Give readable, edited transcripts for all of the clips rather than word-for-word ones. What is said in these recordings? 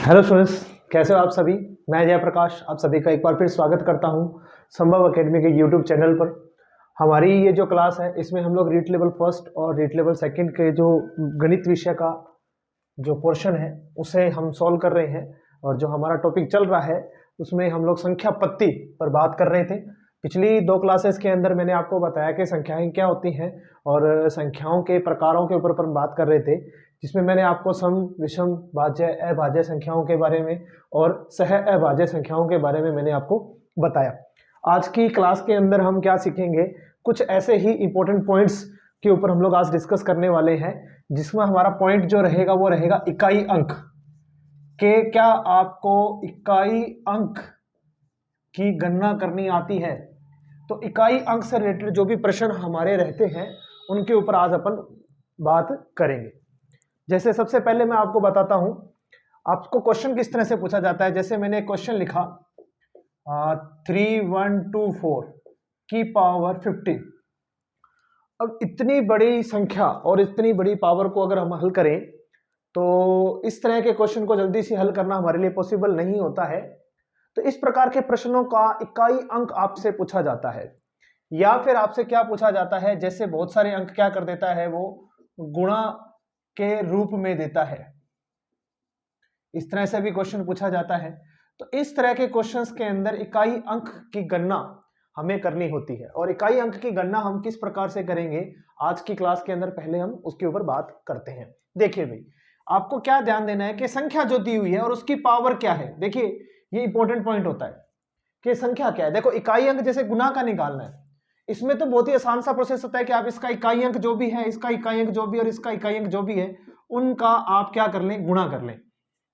Hello students, कैसे हो आप सभी। मैं जयप्रकाश आप सभी का एक बार फिर स्वागत करता हूं संभव एकेडमी के यूट्यूब चैनल पर। हमारी ये जो क्लास है इसमें हम लोग रीट लेवल फर्स्ट और रीट लेवल सेकंड के जो गणित विषय का जो पोर्शन है उसे हम सॉल्व कर रहे हैं। और जो हमारा टॉपिक चल रहा है उसमें हम लोग संख्या पत्ती पर बात कर रहे थे। पिछली दो क्लासेस के अंदर मैंने आपको बताया कि संख्याएं क्या होती हैं और संख्याओं के प्रकारों के ऊपर हम बात कर रहे थे, जिसमें मैंने आपको सम विषम भाज्य अभाज्य संख्याओं के बारे में और सह अभाज्य संख्याओं के बारे में मैंने आपको बताया। आज की क्लास के अंदर हम क्या सीखेंगे, कुछ ऐसे ही इंपॉर्टेंट पॉइंट्स के ऊपर हम लोग आज डिस्कस करने वाले हैं, जिसमें हमारा पॉइंट जो रहेगा वो रहेगा इकाई अंक के। क्या आपको इकाई अंक की गणना करनी आती है? तो इकाई अंक से रिलेटेड जो भी प्रश्न हमारे रहते हैं उनके ऊपर आज अपन बात करेंगे। जैसे सबसे पहले मैं आपको बताता हूं आपको क्वेश्चन किस तरह से पूछा जाता है। जैसे मैंने क्वेश्चन लिखा 3124 की पावर 15। अब इतनी बड़ी संख्या और इतनी बड़ी पावर को अगर हम हल करें तो इस तरह के क्वेश्चन को जल्दी से हल करना हमारे लिए पॉसिबल नहीं होता है। तो इस प्रकार के प्रश्नों का इकाई अंक आपसे पूछा जाता है, या फिर आपसे क्या पूछा जाता है, जैसे बहुत सारे अंक क्या कर देता है वो गुणा के रूप में देता है। इस तरह से भी क्वेश्चन पूछा जाता है। तो इस तरह के क्वेश्चंस के अंदर इकाई अंक की गणना हमें करनी होती है। और इकाई अंक की गणना हम किस प्रकार से करेंगे आज की क्लास के अंदर पहले हम उसके ऊपर बात करते हैं। देखिए भाई, आपको क्या ध्यान देना है कि संख्या जो दी हुई है और उसकी पावर क्या है। देखिए ये इंपॉर्टेंट पॉइंट होता है कि संख्या क्या है। देखो इकाई अंक जैसे गुना का निकालना है, इसमें तो बहुत ही आसान सा प्रोसेस होता है कि आप इसका इकाई अंक जो भी है, इसका इकाई अंक जो भी और इसका इकाई अंक जो भी है, उनका आप क्या कर लें, गुणा कर लें।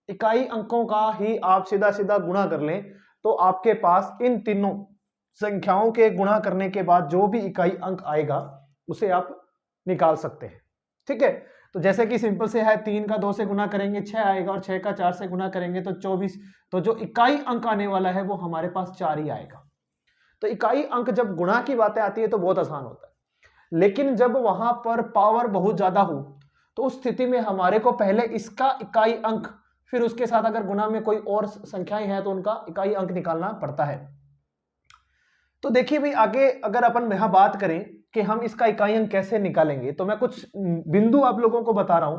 इकाई अंकों का ही आप सीधा सीधा गुणा कर लें तो आपके पास इन तीनों संख्याओं के गुणा करने के बाद जो भी इकाई अंक आएगा उसे आप निकाल सकते हैं। ठीक है, तो जैसे कि सिंपल से है, 3 का 2 से गुणा करेंगे 6 आएगा और 6 का 4 से गुणा करेंगे तो 24। तो जो इकाई अंक आने वाला है वो हमारे पास 4 ही आएगा। तो इकाई अंक जब गुणा की बातें आती है तो बहुत आसान होता है, लेकिन जब वहां पर पावर बहुत ज्यादा हो तो उस स्थिति में हमारे को पहले इसका इकाई अंक, फिर उसके साथ अगर गुणा में कोई और संख्याएं हैं तो उनका इकाई अंक निकालना पड़ता है। तो देखिए भाई, आगे अगर अपन यहां बात करें कि हम इसका इकाई अंक कैसे निकालेंगे, तो मैं कुछ बिंदु आप लोगों को बता रहा हूं,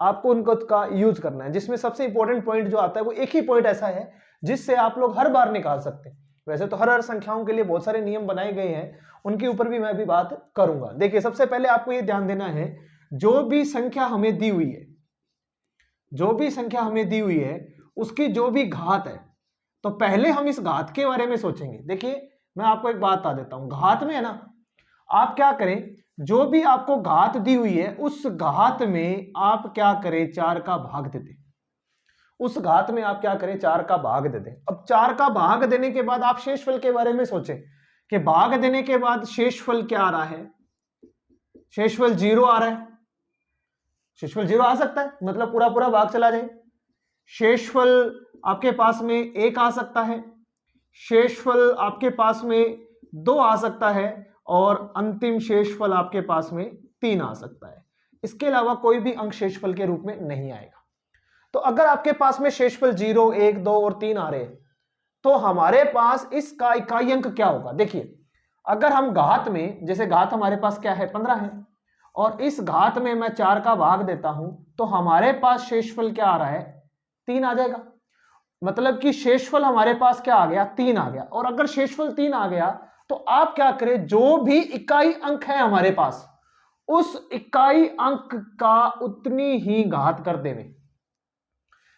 आपको उनको का यूज करना है। जिसमें सबसे इंपॉर्टेंट पॉइंट जो आता है वो एक ही पॉइंट ऐसा है जिससे आप लोग हर बार निकाल सकते हैं। वैसे तो हर संख्याओं के लिए बहुत सारे नियम बनाए गए हैं, उनके ऊपर भी मैं अभी बात करूंगा। देखिए सबसे पहले आपको ये ध्यान देना है, जो भी संख्या हमें दी हुई है, जो भी संख्या हमें दी हुई है उसकी जो भी घात है, तो पहले हम इस घात के बारे में सोचेंगे। देखिए मैं आपको एक बात बता देता हूं, घात में है ना, आप क्या करें, जो भी आपको घात दी हुई है उस घात में आप क्या करें, 4 का भाग दे दें। उस घात में आप क्या करें, 4 का भाग दे दें। अब 4 का भाग देने के बाद आप शेषफल के बारे में सोचें कि भाग देने के बाद शेषफल क्या आ रहा है, शेषफल 0 आ रहा है। शेषफल 0 आ सकता है, मतलब पूरा पूरा भाग चला जाए। शेषफल आपके पास में 1 आ सकता है, शेषफल आपके पास में 2 आ सकता है और अंतिम शेषफल आपके पास में 3 आ सकता है। इसके अलावा कोई भी अंक शेषफल के रूप में नहीं आएगा। तो अगर आपके पास में शेषफल 0, 1, 2 और 3 आ रहे हैं तो हमारे पास इसका इकाई अंक क्या होगा। देखिए अगर हम घात में, जैसे घात हमारे पास क्या है, 15 है, और इस घात में मैं 4 का भाग देता हूं तो हमारे पास शेषफल क्या आ रहा है, 3 आ जाएगा। मतलब कि शेषफल हमारे पास क्या आ गया, 3 आ गया। और अगर शेषफल 3 आ गया तो आप क्या करें, जो भी इकाई अंक है हमारे पास उस इकाई अंक का उतनी ही घात कर देवे।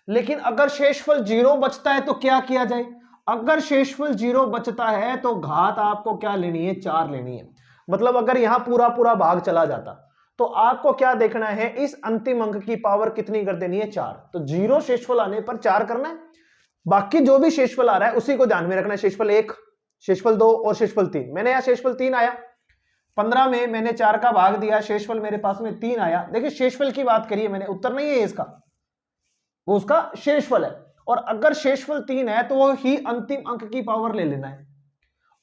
लेकिन अगर शेषफल 0 बचता है तो क्या किया जाए, अगर शेषफल 0 बचता है तो घात आपको क्या लेनी है, 4 लेनी है। मतलब अगर यहां पूरा पूरा भाग चला जाता तो आपको क्या देखना है, इस अंतिम अंक की पावर कितनी कर देनी है, 4। तो 0 शेषफल आने पर 4 करना है, बाकी जो भी शेषफल आ रहा है उसी को ध्यान में रखना है। शेषफल 1, शेषफल 2 और शेषफल 3। मैंने यहां शेषफल 3 आया, 15 में मैंने 4 का भाग दिया, शेषफल मेरे पास में 3 आया। देखिए शेषफल की बात करिए मैंने, उत्तर नहीं है इसका, वो उसका शेषफल है। और अगर शेषफल 3 है तो वो ही अंतिम अंक की पावर ले लेना है।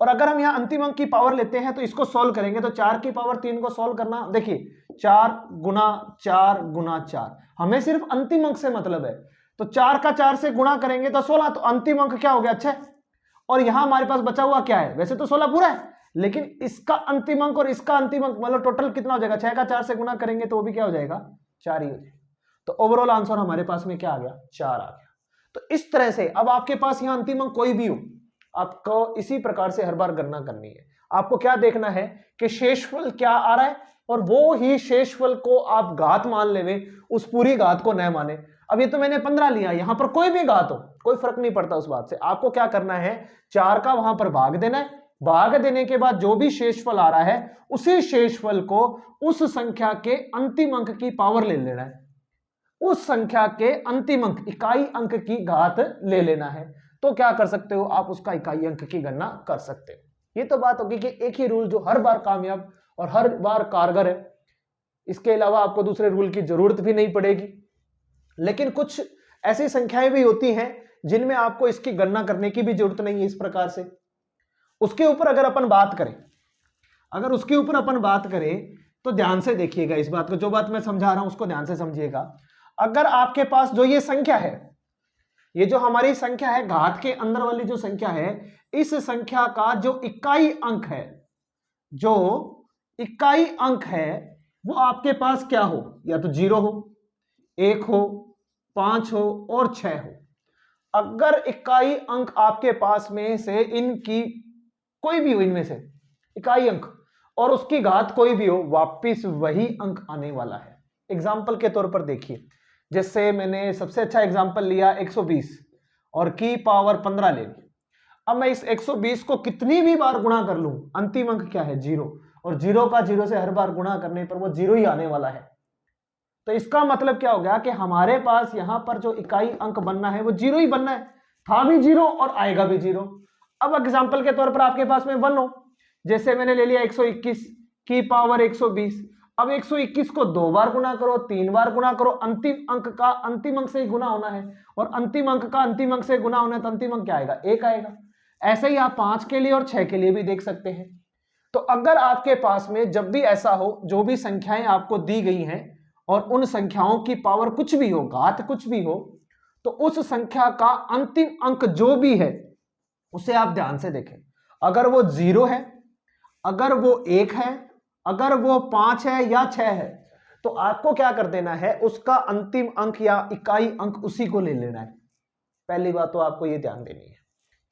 और अगर हम यहां अंतिम अंक की पावर लेते हैं तो इसको सॉल्व करेंगे तो 4 की पावर 3 को सॉल्व करना, देखिए 4 गुना 4 गुना 4, हमें सिर्फ अंतिम अंक से मतलब है। तो 4 का 4 से गुणा करेंगे तो 16, तो अंतिम अंक क्या हो गया 6। और यहां हमारे पास बचा हुआ क्या है, वैसे तो 16 पूरा है, लेकिन इसका अंतिम अंक और इसका अंतिम अंक मतलब टोटल कितना हो जाएगा, 6 का 4 से गुणा करेंगे तो वो भी क्या हो जाएगा, 4 ही हो जाएगा। तो ओवरऑल आंसर हमारे पास में क्या आ गया, 4 आ गया। तो इस तरह से अब आपके पास यहां अंतिम अंक कोई भी हो, आपको इसी प्रकार से हर बार गणना करनी है। आपको क्या देखना है कि शेषफल क्या आ रहा है, और वो ही शेषफल को आप घात मान लेवे, उस पूरी घात को न माने। अब ये तो मैंने 15 लिया, यहां पर कोई भी घात हो कोई फर्क नहीं पड़ता उस बात से। आपको क्या करना है, 4 का वहां पर भाग देना है, भाग देने के बाद जो भी शेषफल आ रहा है उसी शेषफल को उस संख्या के अंतिम अंक की पावर ले लेना है, उस संख्या के अंतिम अंक इकाई अंक की घात ले लेना है। तो क्या कर सकते हो आप, उसका इकाई अंक की गणना कर सकते हो। ये तो बात होगी कि एक ही रूल जो हर बार कामयाब और हर बार कारगर है, इसके अलावा आपको दूसरे रूल की जरूरत भी नहीं पड़ेगी। लेकिन कुछ ऐसी संख्याएं भी होती हैं जिनमें आपको इसकी गणना करने की भी जरूरत नहीं है। इस प्रकार से उसके ऊपर अगर अपन बात करें, अगर उसके ऊपर अपन बात करें तो ध्यान से देखिएगा इस बात को, जो बात मैं समझा रहा हूं उसको ध्यान से समझिएगा। अगर आपके पास जो ये संख्या है, ये जो हमारी संख्या है घात के अंदर वाली जो संख्या है, इस संख्या का जो इकाई अंक है, जो इकाई अंक है वो आपके पास क्या हो, या तो 0 हो, 1 हो, 5 हो और 6 हो। अगर इकाई अंक आपके पास में से इनकी कोई भी हो, इनमें से इकाई अंक और उसकी घात कोई भी हो, वापिस वही अंक आने वाला है। एग्जाम्पल के तौर पर देखिए, जैसे मैंने सबसे अच्छा एग्जाम्पल लिया 120 और की पावर 15 ले ली। अब मैं इस 120 को कितनी भी बार गुणा कर लूं, अंतिम अंक क्या है 0, और 0 का 0 से हर बार गुणा करने पर वो 0 ही आने वाला है। तो इसका मतलब क्या हो गया कि हमारे पास यहां पर जो इकाई अंक बनना है वो 0 ही बनना है, था भी 0 और आएगा भी 0। अब एग्जाम्पल के तौर पर आपके पास में 1 हो, जैसे मैंने ले लिया 121 की पावर 120। अब 121 को 2 बार गुणा करो, 3 बार गुणा करो, अंतिम अंक का अंतिम अंक से ही गुणा होना है, और अंतिम अंक का अंतिम अंक से गुणा होना है तो अंतिम अंक क्या आएगा, 1 आएगा। ऐसे ही आप 5 के लिए और 6 के लिए भी देख सकते हैं। तो अगर आपके पास में जब भी ऐसा हो, जो भी संख्याएं आपको दी गई हैं और उन संख्याओं की पावर कुछ भी हो, घात कुछ भी हो, तो उस संख्या का अंतिम अंक जो भी है उसे आप ध्यान से देखें। अगर वो 0 है, अगर वो 1 है, अगर वो 5 है या 6 है, तो आपको क्या कर देना है, उसका अंतिम अंक या इकाई अंक उसी को ले लेना है। पहली बात तो आपको ये ध्यान देनी है,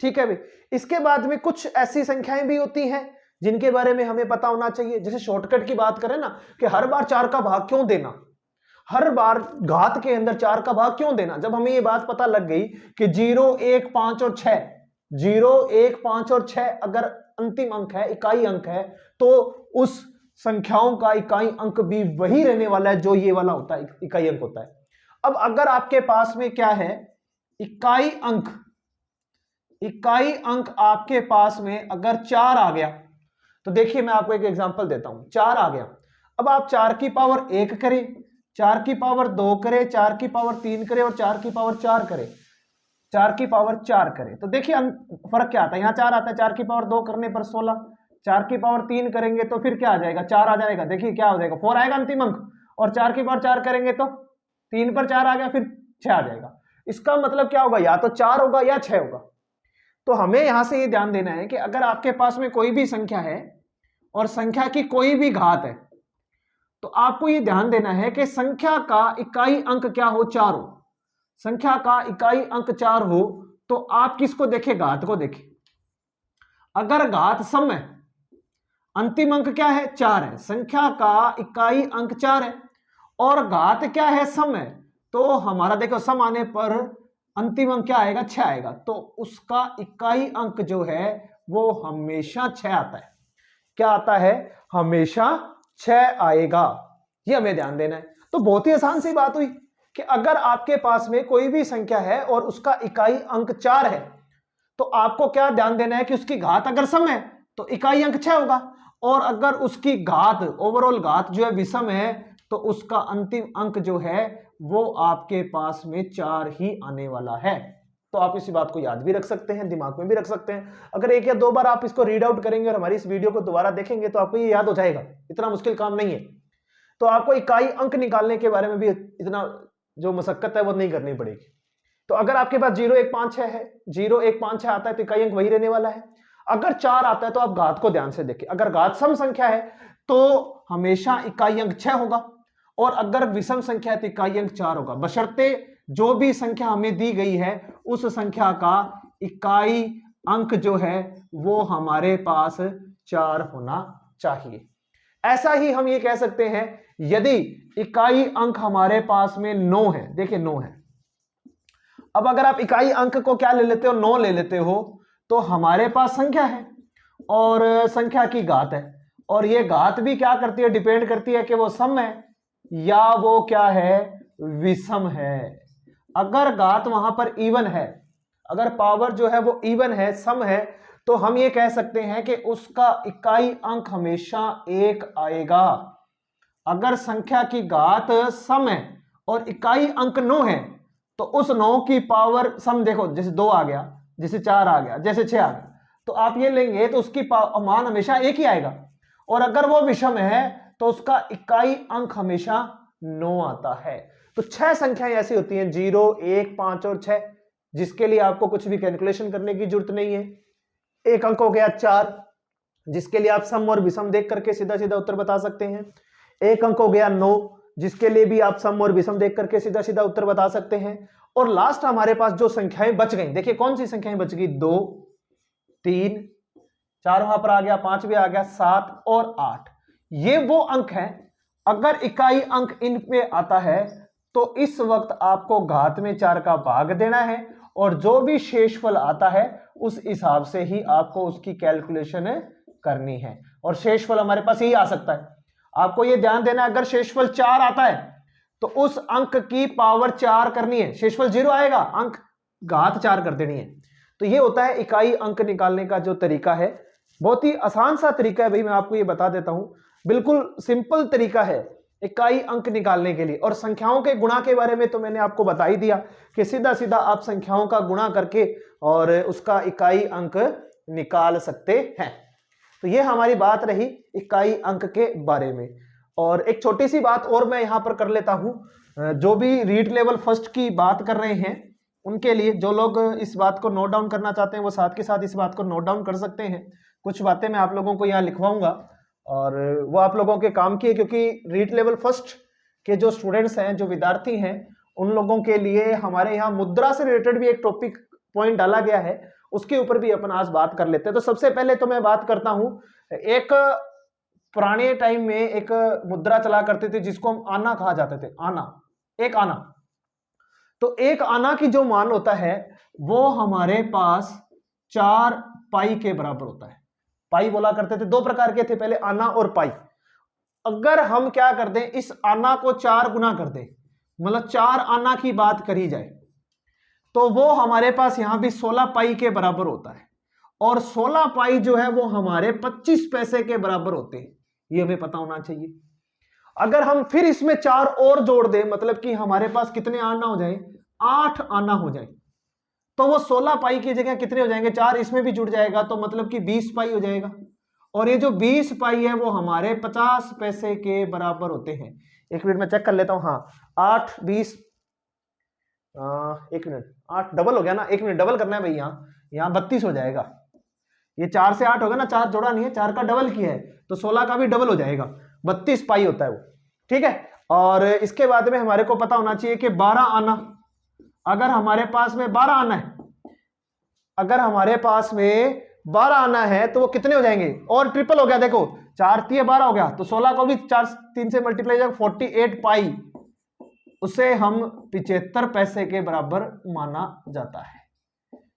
ठीक है भाई। इसके बाद में कुछ ऐसी संख्याएं भी होती हैं जिनके बारे में हमें पता होना चाहिए। जैसे शॉर्टकट की बात करें ना, कि हर बार 4 का भाग क्यों देना, हर बार घात के अंदर 4 का भाग क्यों देना। जब हमें ये बात पता लग गई कि 0, 1, 5 और 6, 0, 1, 5 और 6 अगर अंतिम अंक है, इकाई अंक है, तो उस संख्याओं का इकाई अंक भी वही रहने वाला है जो ये वाला होता है, इकाई अंक होता है। अब अगर आपके पास में क्या है, इकाई अंक, इकाई अंक आपके पास में अगर 4 आ गया, तो देखिए मैं आपको एक एग्जांपल देता हूं। 4 आ गया, अब आप 4 की पावर 1 करें, 4 की पावर 2 करें, 4 की पावर 3 करें और 4 की पावर 4 करें, 4 की पावर 4 करें, तो देखिए फर्क क्या आता है। यहां 4 आता है, 4 की पावर 2 करने पर 16, 4 की पावर 3 करेंगे तो फिर क्या आ जाएगा, 4 आ जाएगा। देखिए क्या हो जाएगा, 4 आएगा अंतिम अंक, और 4 की पावर 4 करेंगे तो 3 पर 4 आ गया, फिर 6 आ जाएगा। इसका मतलब क्या होगा, या तो 4 होगा या 6 होगा। तो हमें यहां से ये ध्यान देना है कि अगर आपके पास में कोई भी संख्या है और संख्या की कोई भी घात है, तो आपको ये ध्यान देना है कि संख्या का इकाई अंक क्या हो, 4 हो। संख्या का इकाई अंक 4 हो तो आप किसको देखें, घात को देखें। अगर घात सम है, अंतिम अंक क्या है, 4 है, संख्या का इकाई अंक 4 है और घात क्या है, सम है, तो हमारा देखो सम आने पर अंतिम अंक क्या आएगा, 6 आएगा। तो उसका इकाई अंक जो है वो हमेशा 6 आता है। क्या आता है, हमेशा 6 आएगा। ये हमें ध्यान देना है। तो बहुत ही आसान सी बात हुई कि अगर आपके पास में कोई भी संख्या है और उसका इकाई अंक 4 है, तो आपको क्या ध्यान देना है कि उसकी घात अगर सम है तो इकाई अंक 6 होगा, और अगर उसकी घात, ओवरऑल घात जो है विषम है, तो उसका अंतिम अंक जो है वो आपके पास में 4 ही आने वाला है। तो आप इसी बात को याद भी रख सकते हैं, दिमाग में भी रख सकते हैं। अगर 1 या 2 बार आप इसको रीड आउट करेंगे और हमारी इस वीडियो को दोबारा देखेंगे तो आपको ये याद हो जाएगा, इतना मुश्किल काम नहीं है। तो आपको इकाई अंक निकालने के बारे में भी इतना जो मशक्कत है वो नहीं करनी पड़ेगी। तो अगर आपके पास 0 1 5 6 है, 0 1 5 6 आता है तो इकाई अंक वही रहने वाला है। अगर 4 आता है तो आप घात को ध्यान से देखिए, अगर घात सम संख्या है तो हमेशा इकाई अंक 6 होगा, और अगर विषम संख्या है तो इकाई अंक 4 होगा, बशर्ते जो भी संख्या हमें दी गई है उस संख्या का इकाई अंक जो है वो हमारे पास 4 होना चाहिए। ऐसा ही हम ये कह सकते हैं यदि इकाई अंक हमारे पास में 9 है, देखिए 9 है, अब अगर आप इकाई अंक को क्या ले लेते हो, 9 ले लेते हो, तो हमारे पास संख्या है और संख्या की घात है, और ये घात भी क्या करती है, डिपेंड करती है कि वो सम है या वो क्या है, विषम है। अगर घात वहां पर इवन है, अगर पावर जो है वो इवन है, सम है, तो हम ये कह सकते हैं कि उसका इकाई अंक हमेशा 1 आएगा। अगर संख्या की घात सम है और इकाई अंक 9 है तो उस 9 की पावर सम देखो, जैसे 2 आ गया, जैसे 4 आ गया, जैसे 6 आ गया, तो आप ये लेंगे तो उसकी मान हमेशा 1 ही आएगा। और अगर वो विषम है तो उसका इकाई अंक हमेशा 9 आता है। तो 6 संख्याएं ऐसी होती हैं 0 1 5 और 6, जिसके लिए आपको कुछ भी कैलकुलेशन करने की जरूरत नहीं है। एक अंक हो गया 4, जिसके लिए आप सम और विषम देख करके सीधा सीधा उत्तर बता सकते हैं। एक अंक हो गया 9, जिसके लिए भी आप सम और विषम देख करके सीधा सीधा उत्तर बता सकते हैं। और लास्ट हमारे पास जो संख्याएं बच गई, देखिए कौन सी संख्याएं बच गई, 2 3 4 वहां पर आ गया, 5 भी आ गया, 7 और 8, ये वो अंक हैं। अगर इकाई अंक इन पे आता है तो इस वक्त आपको घात में 4 का भाग देना है, और जो भी शेषफल आता है उस हिसाब से ही आपको उसकी कैलकुलेशन करनी है। और शेषफल हमारे पास यही आ सकता है, आपको ये ध्यान देना है, अगर शेषफल 4 आता है तो उस अंक की पावर 4 करनी है, शेषफल 0 आएगा, अंक घात 4 कर देनी है। तो ये होता है इकाई अंक निकालने का जो तरीका है, बहुत ही आसान सा तरीका है भाई, मैं आपको ये बता देता हूं, बिल्कुल सिंपल तरीका है इकाई अंक निकालने के लिए। और संख्याओं के गुणा के बारे में तो मैंने आपको बता ही दिया कि सीधा सीधा आप संख्याओं का गुणा करके और उसका इकाई अंक निकाल सकते हैं। तो ये हमारी बात रही इकाई अंक के बारे में। और एक छोटी सी बात और मैं यहां पर कर लेता हूं, जो भी रीड लेवल फर्स्ट की बात कर रहे हैं उनके लिए, जो लोग इस बात को नोट डाउन करना चाहते हैं वो साथ के साथ इस बात को नोट डाउन कर सकते हैं। कुछ बातें मैं आप लोगों को यहाँ लिखवाऊंगा और वो आप लोगों के काम की है, क्योंकि रीड लेवल फर्स्ट के जो स्टूडेंट्स हैं, जो विद्यार्थी हैं, उन लोगों के लिए हमारे यहाँ मुद्रा से रिलेटेड भी एक टॉपिक पॉइंट डाला गया है, उसके ऊपर भी अपन आज बात कर लेते हैं। तो सबसे पहले तो मैं बात करता हूं, एक पुराने टाइम में एक मुद्रा चला करते थे जिसको हम आना कहा जाते थे, आना, एक आना। तो एक आना की जो मान होता है वो हमारे पास 4 पाई के बराबर होता है। पाई बोला करते थे, 2 प्रकार के थे पहले, आना और पाई। अगर हम क्या कर दें, इस आना को 4 गुना कर दें, मतलब 4 आना की बात करी जाए, तो वो हमारे पास यहां भी 16 पाई के बराबर होता है। और 16 पाई जो है वो हमारे 25 पैसे के बराबर होते हैं, ये हमें पता होना चाहिए। अगर हम फिर इसमें 4 और जोड़ दें, मतलब कि हमारे पास कितने आना हो जाए, 8 आना हो जाए, तो वो 16 पाई की जगह कितने हो जाएंगे, 4 इसमें भी जुड़ जाएगा, तो मतलब कि 20 पाई हो जाएगा। और ये जो 20 पाई है वो हमारे 50 पैसे के बराबर होते हैं। एक मिनट में चेक कर लेता हूं, हाँ 8 20, एक मिनट, 8 डबल हो गया ना, एक मिनट डबल करना है भाई, यहाँ 32 हो जाएगा। ये 4 से 8 होगा ना, 4 जोड़ा नहीं है, 4 का डबल किया है, तो 16 का भी डबल हो जाएगा, 32 पाई होता है वो, ठीक है। और इसके बाद में हमारे को पता होना चाहिए कि 12 आना, अगर हमारे पास में 12 आना है, अगर हमारे पास में 12 आना है तो वो कितने हो जाएंगे, और ट्रिपल हो गया, देखो 4 3 12 हो गया, तो 16 को भी 4 3 से मल्टीप्लाई जाएगा, 48 पाई, उसे हम 75 पैसे के बराबर माना जाता है,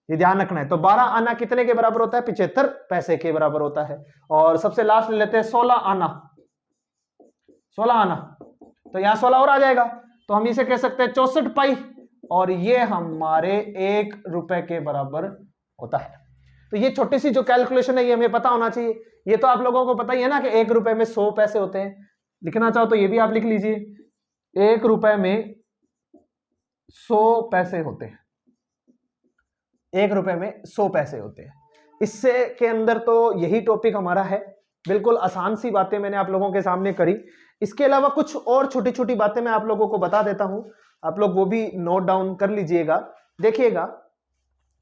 ये ध्यान रखना है। तो 12 आना कितने के बराबर होता है, 75 पैसे के बराबर होता है। और सबसे लास्ट ले लेते हैं 16 आना, 16 आना, तो यहां 16 और आ जाएगा, तो हम इसे कह सकते हैं 64 पाई, और ये हमारे 1 रुपए के बराबर होता है। तो ये छोटी सी जो कैलकुलेशन है ये हमें पता होना चाहिए। ये तो आप लोगों को पता ही है ना कि 1 रुपए में 100 पैसे होते हैं, लिखना चाहो तो ये भी आप लिख लीजिए, 1 रुपए में 100 पैसे होते हैं, 1 रुपए में 100 पैसे होते हैं। इससे के अंदर तो यही टॉपिक हमारा है, बिल्कुल आसान सी बातें मैंने आप लोगों के सामने करी। इसके अलावा कुछ और छोटी छोटी बातें मैं आप लोगों को बता देता हूं, आप लोग वो भी नोट डाउन कर लीजिएगा। देखिएगा,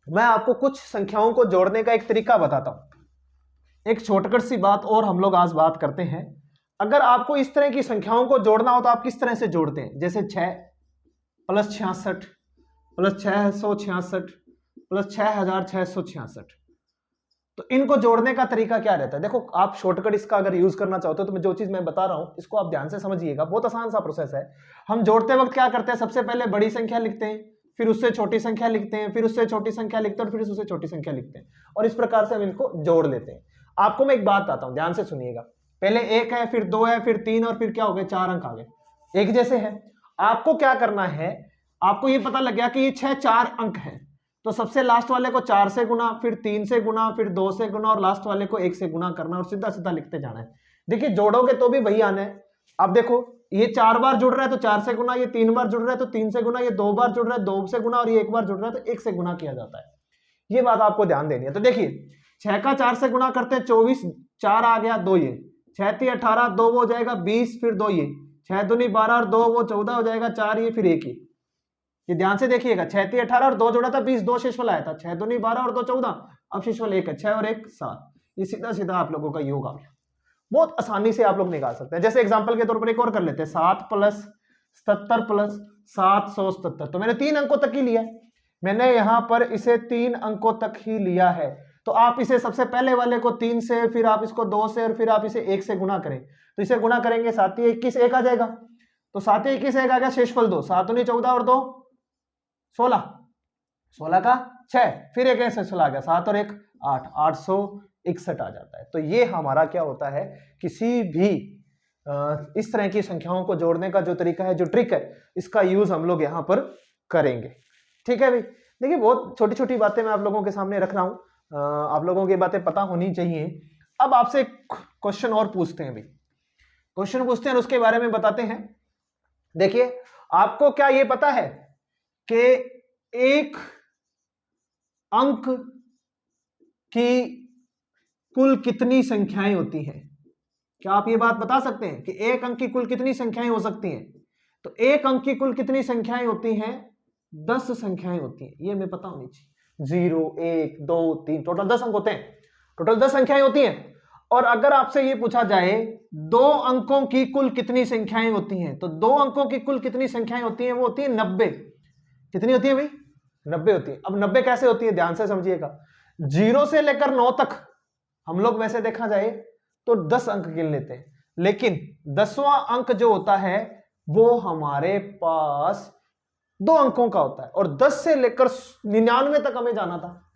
मैं आपको कुछ संख्याओं को जोड़ने का एक तरीका बताता हूं। एक छोटकट सी बात और हम लोग आज बात करते हैं। अगर आपको इस तरह की संख्याओं को जोड़ना हो तो आप किस तरह से जोड़ते हैं? जैसे 6 प्लस 66 प्लस 666 प्लस 6666, तो इनको जोड़ने का तरीका क्या रहता है? देखो, आप शॉर्टकट इसका अगर यूज करना चाहते हो तो जो चीज मैं बता रहा हूं इसको आप ध्यान से समझिएगा। बहुत आसान सा प्रोसेस है। हम जोड़ते वक्त क्या करते हैं? सबसे पहले बड़ी संख्या लिखते हैं, फिर उससे छोटी संख्या लिखते हैं, फिर उससे छोटी संख्या लिखते हैं, और फिर उससे छोटी संख्या लिखते हैं, और इस प्रकार से हम इनको जोड़ लेते हैं। आपको मैं एक बात बताता हूं, ध्यान से सुनिएगा। पहले 1 है, फिर 2 है, फिर 3, और फिर क्या हो गए? 4 अंक आ गए, एक जैसे है। आपको क्या करना है? आपको ये पता लग गया कि ये 6 4 अंक है, तो सबसे लास्ट वाले को 4 से गुना, फिर 3 से गुना, फिर 2 से गुना, और लास्ट वाले को 1 से गुना करना, और सीधा सीधा लिखते जाना है। देखिए, जोड़ोगे तो भी वही आना है। अब देखो, ये 4 बार जुड़ रहा है तो 4 से गुना, ये 3 बार जुड़ रहा है तो 3 से गुना, ये 2 बार जुड़ रहा है 2 से गुना, और ये 1 बार जुड़ रहा है तो 1 से गुना किया जाता है। ये बात आपको ध्यान देनी है। तो देखिए, 6 का 4 से गुना करते हैं 24, 4 आ गया, 2 ये 6 3 18, 2 वो हो जाएगा 20, फिर 2 ये 6 दूनी 12 और 2 वो 14 हो जाएगा, 4 ये फिर 1 ये ध्यान से देखिएगा। 6 3 18 और 2 जोड़ा था 20, 2 शेष वाला आया था, 6 दूनी 12 और 2 14, अब शेष वाला 1 है, 6 और 1 7। ये सीधा सीधा आप लोगों का योग आ गया। बहुत आसानी से आप लोग निकाल सकते हैं। जैसे एग्जांपल के तौर पर एक और कर लेते हैं, 7 प्लस 77 प्लस 777। तो मैंने 3 अंकों तक ही लिया है, मैंने यहां पर इसे 3 अंकों तक ही लिया है। तो आप इसे सबसे पहले वाले को 3 से, फिर आप इसको 2 से, और फिर आप इसे 1 से गुना करें। तो इसे गुना करेंगे 7 21 1 आ जाएगा, तो 7 21 1 आ गया, शेषफल 2, 7 दूनी 14 और 2 16, 16 का 6, फिर एक ऐसे चला गया 7 और 1 8, 861 आ जाता है। तो ये हमारा क्या होता है? किसी भी इस तरह की संख्याओं को जोड़ने का जो तरीका है, जो ट्रिक है, इसका यूज हम लोग यहां पर करेंगे। ठीक है भाई। देखिए, बहुत छोटी छोटी बातें मैं आप लोगों के सामने रख रहा हूं, आप लोगों की बातें पता होनी चाहिए। अब आपसे क्वेश्चन और पूछते हैं भाई, क्वेश्चन पूछते हैं और उसके बारे में बताते हैं। देखिए, आपको क्या ये पता है कि एक अंक की कुल कितनी संख्याएं होती हैं? क्या आप ये बात बता सकते हैं कि एक अंक की कुल कितनी संख्याएं हो सकती हैं? तो एक अंक की कुल कितनी संख्याएं होती हैं? 10 संख्याएं होती हैं, ये हमें पता होनी चाहिए। 0 1 2 3, टोटल 10 अंक होते हैं, टोटल 10 संख्याएं होती हैं। और अगर आपसे ये पूछा जाए 2 अंकों की कुल कितनी संख्याएं होती हैं, तो 2 अंकों की कुल कितनी संख्याएं होती हैं? वो होती है 90। कितनी होती है भाई? 90 होती है। अब 90 कैसे होती है? ध्यान से समझिएगा। 0 से लेकर 9 तक हम लोग वैसे देखा जाए तो 10 अंक गिन लेते हैं, लेकिन 10वां अंक जो होता है वो हमारे पास 2 अंकों का होता है। और 10 से लेकर 99 तक हमें जाना था,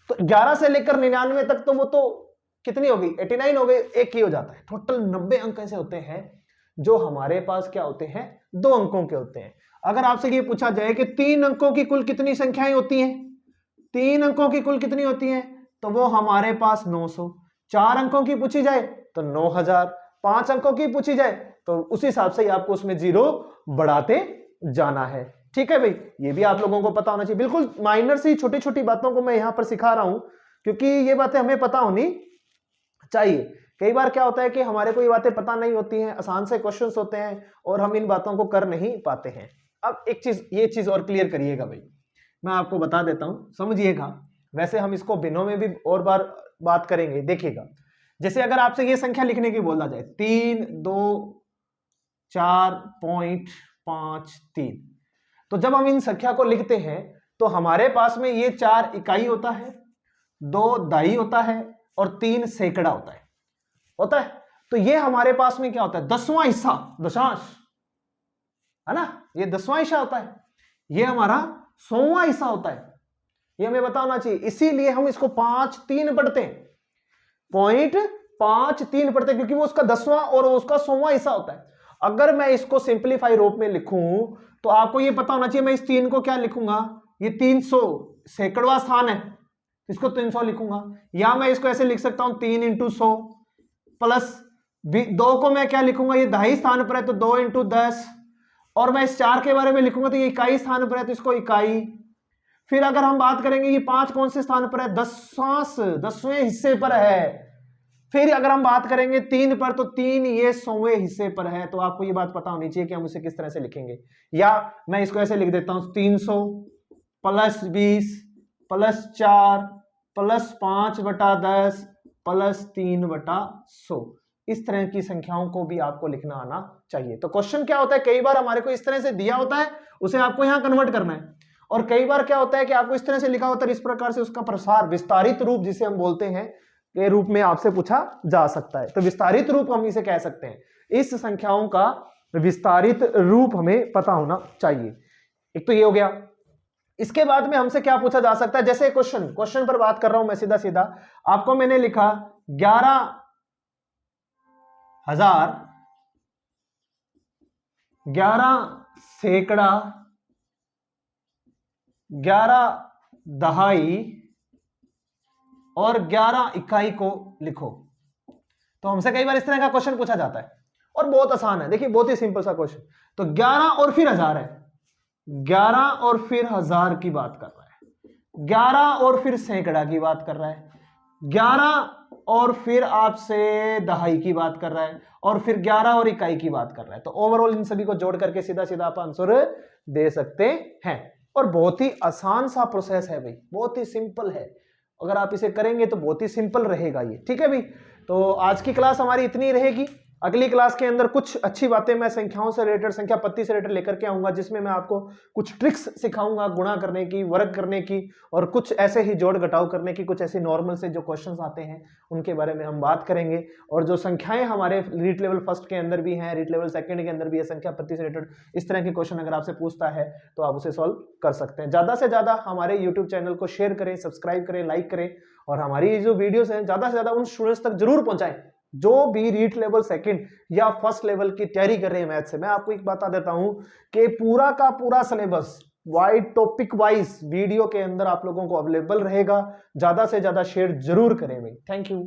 तो 11 से लेकर 99 तक तो वो तो कितनी होगी? 89 हो गई, एक ही हो जाता है। टोटल 90 अंक ऐसे होते हैं जो हमारे पास क्या होते हैं? 2 अंकों के होते हैं। अगर आपसे ये पूछा जाए कि 3 अंकों की कुल कितनी संख्याएं होती हैं, 3 अंकों की कुल कितनी होती हैं, तो वो हमारे पास 900। 4 अंकों की पूछी जाए तो 9000, 5 अंकों की पूछी जाए तो उस हिसाब से ही आपको उसमें 0 बढ़ाते जाना है। ठीक है भाई, ये भी आप लोगों को पता होना चाहिए। बिल्कुल माइनर सी छोटी छोटी बातों को मैं यहां पर सिखा रहा हूं, क्योंकि ये बातें हमें पता होनी चाहिए। कई बार क्या होता है कि हमारे को ये बातें पता नहीं होती हैं, आसान से क्वेश्चंस होते हैं और हम इन बातों को कर नहीं पाते हैं। अब एक चीज, ये चीज और क्लियर करिएगा भाई, मैं आपको बता देता हूं, समझिएगा। वैसे हम इसको बिनों में भी और बार बात करेंगे, देखिएगा। जैसे अगर आपसे ये संख्या लिखने की बोला जाए 3 2 4.53, तो जब हम इन संख्या को लिखते हैं तो हमारे पास में ये 4 इकाई होता है, 2 दहाई होता है और 3 सैकड़ा होता है। तो ये हमारे पास में क्या होता है? 10वां हिस्सा, दशांश है ना, ये 10वां हिस्सा होता है। ये हमारा 100वां हिस्सा होता है, ये हमें पता होना चाहिए। इसीलिए हम इसको 5-3 पढ़ते हैं, 0.53 पढ़ते हैं, क्योंकि वो उसका 10वां और उसका 100वां हिस्सा होता है। अगर मैं इसको सिंप्लीफाई रूप में लिखूं तो आपको ये पता होना चाहिए, मैं इस 3 को क्या लिखूंगा? ये 300 सैकड़वां स्थान है, इसको 300 लिखूंगा। या मैं इसको ऐसे लिख सकता हूं 3 × 100 प्लस 2 को मैं क्या लिखूंगा? ये दहाई स्थान पर है तो 2 × 10। और मैं इस 4 के बारे में लिखूंगा तो ये इकाई स्थान पर है तो इसको इकाई। फिर अगर हम बात करेंगे ये 5 कौन से स्थान पर है? 10वें हिस्से पर है। फिर अगर हम बात करेंगे 3 पर तो 3 ये 100वें हिस्से पर है। तो आपको ये बात पता होनी चाहिए कि हम उसे किस तरह से लिखेंगे। या मैं इसको ऐसे लिख देता हूं 300 प्लस 20 प्लस 4 प्लस 5/10 प्लस 3/100। इस तरह की संख्याओं को भी आपको लिखना आना चाहिए। तो क्वेश्चन क्या होता है, कई बार हमारे को इस तरह से दिया होता है, उसे आपको यहां कन्वर्ट करना है, और कई बार क्या होता है कि आपको इस तरह से लिखा होता है, इस प्रकार से उसका प्रसार विस्तारित रूप जिसे हम बोलते हैं के रूप में आपसे पूछा जा सकता है। तो विस्तारित रूप हम इसे कह सकते हैं। इस संख्याओं का विस्तारित रूप हमें पता होना चाहिए। एक तो ये हो गया। इसके बाद में हमसे क्या पूछा जा सकता है, जैसे क्वेश्चन पर बात कर रहा हूं मैं सीधा सीधा। आपको मैंने लिखा 11,000, 11 सैकड़ा, 11 दहाई और 11 इकाई को लिखो। तो हमसे कई बार इस तरह का क्वेश्चन पूछा जाता है और बहुत आसान है। देखिए बहुत ही सिंपल सा क्वेश्चन। तो 11 और फिर 1000 है, 11 और फिर 1000 की बात कर रहा है, 11 और फिर सैकड़ा की बात कर रहा है, 11 और फिर आपसे दहाई की बात कर रहा है, और फिर 11 और इकाई की बात कर रहा है। तो ओवरऑल इन सभी को जोड़ करके सीधा सीधा आप आंसर दे सकते हैं। और बहुत ही आसान सा प्रोसेस है भाई, बहुत ही सिंपल है। अगर आप इसे करेंगे तो बहुत ही सिंपल रहेगा ये। ठीक है भाई, तो आज की क्लास हमारी इतनी रहेगी। अगली क्लास के अंदर कुछ अच्छी बातें मैं संख्याओं से रिलेटेड, संख्या पत्ती से रिलेटेड लेकर के आऊंगा, जिसमें मैं आपको कुछ ट्रिक्स सिखाऊंगा गुणा करने की, वर्ग करने की, और कुछ ऐसे ही जोड़ घटाव करने की, कुछ ऐसे नॉर्मल से जो क्वेश्चंस आते हैं उनके बारे में हम बात करेंगे। और जो संख्याएं हमारे रीट लेवल फर्स्ट के अंदर भी हैं, रीट लेवल सेकंड के अंदर भी है, संख्या पत्ती से रिलेटेड इस तरह के क्वेश्चन अगर आपसे पूछता है तो आप उसे सॉल्व कर सकते हैं। ज्यादा से ज्यादा हमारे यूट्यूब चैनल को शेयर करें, सब्सक्राइब करें, लाइक करें, और हमारी जो वीडियोस हैं ज्यादा से ज्यादा उन स्टूडेंट्स तक जरूर पहुंचाएं जो भी रीट लेवल सेकंड या फर्स्ट लेवल की तैयारी कर रहे हैं मैथ से। मैं आपको एक बता देता हूं कि पूरा का पूरा syllabus wide topic wise video के अंदर आप लोगों को अवेलेबल रहेगा। ज्यादा से ज्यादा शेयर जरूर करें भाई। Thank you.